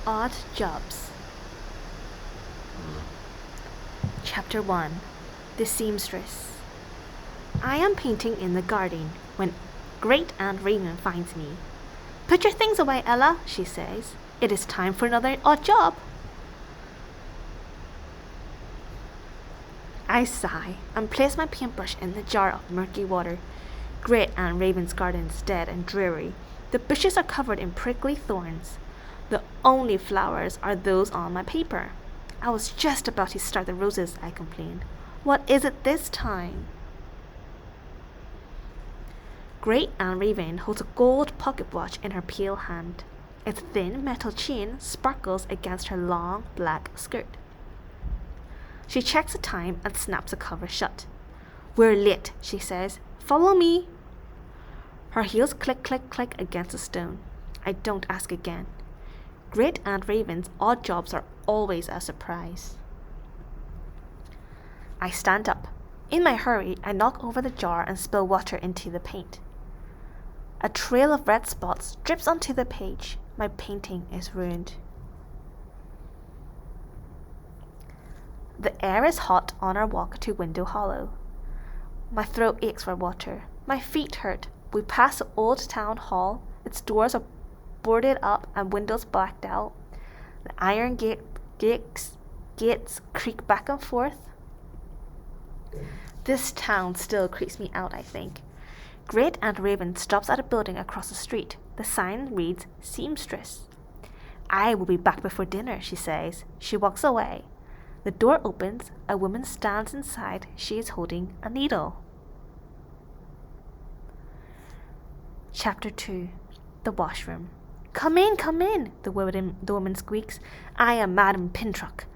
Odd Jobs. Chapter 1. The Seamstress. I am painting in the garden when Great Aunt Raven finds me. "Put your things away, Ella," she says. "It is time for another odd job." I sigh and place my paintbrush in the jar of murky water. Great Aunt Raven's garden is dead and dreary. The bushes are covered in prickly thorns. The only flowers are those on my paper. "I was just about to start the roses," I complain. "What is it this time?" Great Aunt Raven holds a gold pocket watch in her pale hand. Its thin metal chain sparkles against her long black skirt. She checks the time and snaps the cover shut. "We're late," she says. "Follow me." Her heels click, click, click against a stone. I don't ask again. Great Aunt Raven's odd jobs are always a surprise. I stand up. In my hurry, I knock over the jar and spill water into the paint. A trail of red spots drips onto the page. My painting is ruined. The air is hot on our walk to Window Hollow. My throat aches for water. My feet hurt. We pass the old town hall. Its doors are boarded up and windows blacked out. The iron gates creak back and forth. This town still creeps me out, I think. Great Aunt Raven stops at a building across the street. The sign reads "Seamstress." "I will be back before dinner," she says. She walks away. The door opens. A woman stands inside. She is holding a needle. Chapter 2. The Washroom. Come in," the woman squeaks. "I am Madame Pintuck."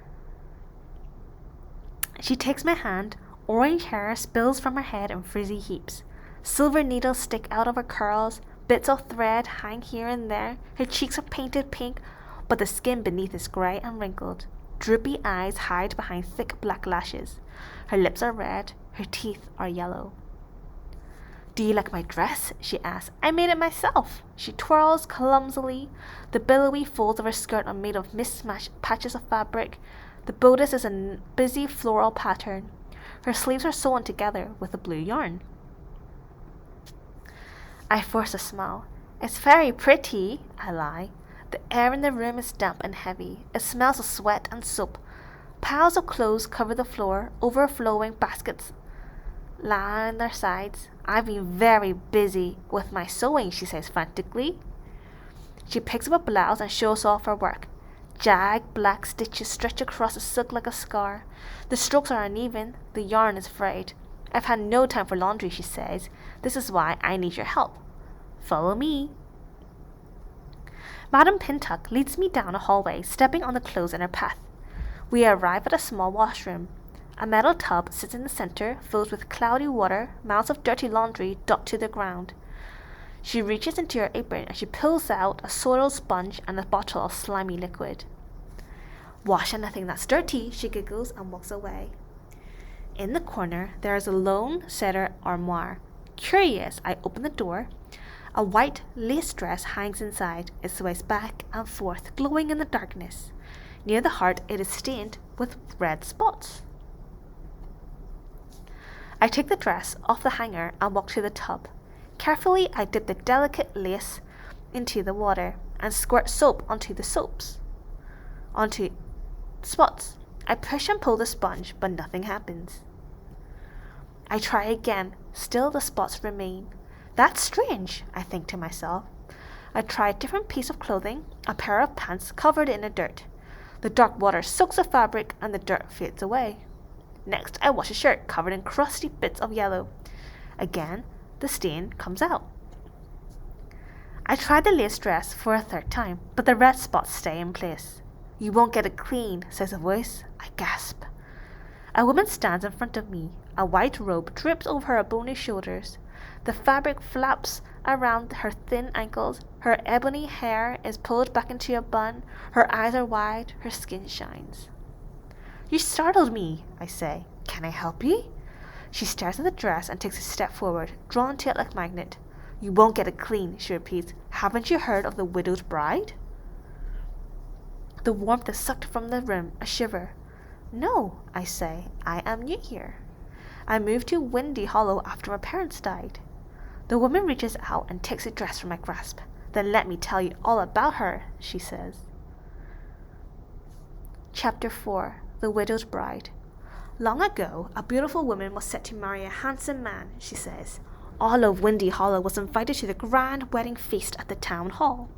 She takes my hand. Orange hair spills from her head in frizzy heaps. Silver needles stick out of her curls. Bits of thread hang here and there. Her cheeks are painted pink, but the skin beneath is grey and wrinkled. Droopy eyes hide behind thick black lashes. Her lips are red. Her teeth are yellow. "Do you like my dress?" she asks. "I made it myself." She twirls clumsily. The billowy folds of her skirt are made of mismatched patches of fabric. The bodice is a busy floral pattern. Her sleeves are sewn together with a blue yarn. I force a smile. "It's very pretty," I lie. The air in the room is damp and heavy. It smells of sweat and soap. Piles of clothes cover the floor. Overflowing baskets line their sides. "I've been very busy with my sewing," she says frantically. She picks up a blouse and shows off her work. Jagged black stitches stretch across the silk like a scar. The strokes are uneven. The yarn is frayed. "I've had no time for laundry," she says. "This is why I need your help. Follow me." Madame Pintuck leads me down a hallway, stepping on the clothes in her path. We arrive at a small washroom. A metal tub sits in the center, filled with cloudy water. Mounds of dirty laundry dot to the ground. She reaches into her apron and she pulls out a soiled sponge and a bottle of slimy liquid. "Wash anything that's dirty," she giggles and walks away. In the corner, there is a lone cedar armoire. Curious, I open the door. A white lace dress hangs inside. It sways back and forth, glowing in the darkness. Near the heart, it is stained with red spots. I take the dress off the hanger and walk to the tub. Carefully, I dip the delicate lace into the water and squirt soap onto the spots. I push and pull the sponge, but nothing happens. I try again. Still the spots remain. That's strange, I think to myself. I try a different piece of clothing, a pair of pants covered in the dirt. The dark water soaks the fabric and the dirt fades away. Next, I wash a shirt covered in crusty bits of yellow. Again, the stain comes out. I try the lace dress for a third time, but the red spots stay in place. "You won't get it clean," says a voice. I gasp. A woman stands in front of me. A white robe drips over her bony shoulders. The fabric flaps around her thin ankles. Her ebony hair is pulled back into a bun. Her eyes are wide. Her skin shines. "You startled me," I say. "Can I help you?" She stares at the dress and takes a step forward, drawn to it like a magnet. "You won't get it clean," she repeats. "Haven't you heard of the widowed bride?" The warmth sucked from the room a shiver. No, I say, I am new here. I moved to Windy Hollow after my parents died. The woman reaches out and takes a dress from my grasp. Then let me tell you all about her, she says. Chapter 4. The Widowed Bride. Long ago, a beautiful woman was set to marry a handsome man, she says. All of Windy Hollow was invited to the grand wedding feast at the town hall.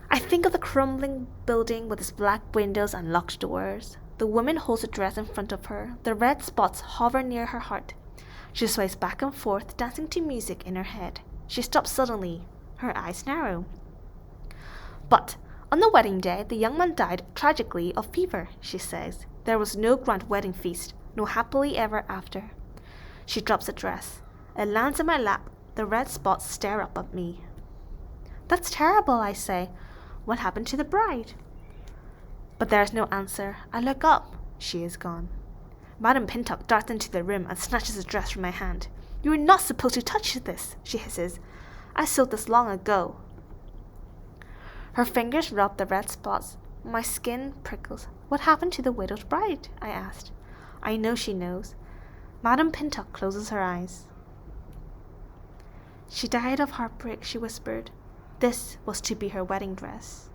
I think of the crumbling building with its black windows and locked doors. The woman holds a dress in front of her. The red spots hover near her heart. She sways back and forth, dancing to music in her head. She stops suddenly. Her eyes narrow. But on the wedding day, the young man died tragically of fever, she says. There was no grand wedding feast, no happily ever after. She drops the dress. It lands in my lap. The red spots stare up at me. That's terrible, I say. What happened to the bride? But there is no answer. I look up. She is gone. Madame Pintuck darts into the room and snatches the dress from my hand. You are not supposed to touch this, she hisses. I sewed this long ago. Her fingers rub the red spots. My skin prickles. What happened to the widowed bride? I asked. I know she knows. Madame Pintuck closes her eyes. She died of heartbreak, she whispered. This was to be her wedding dress.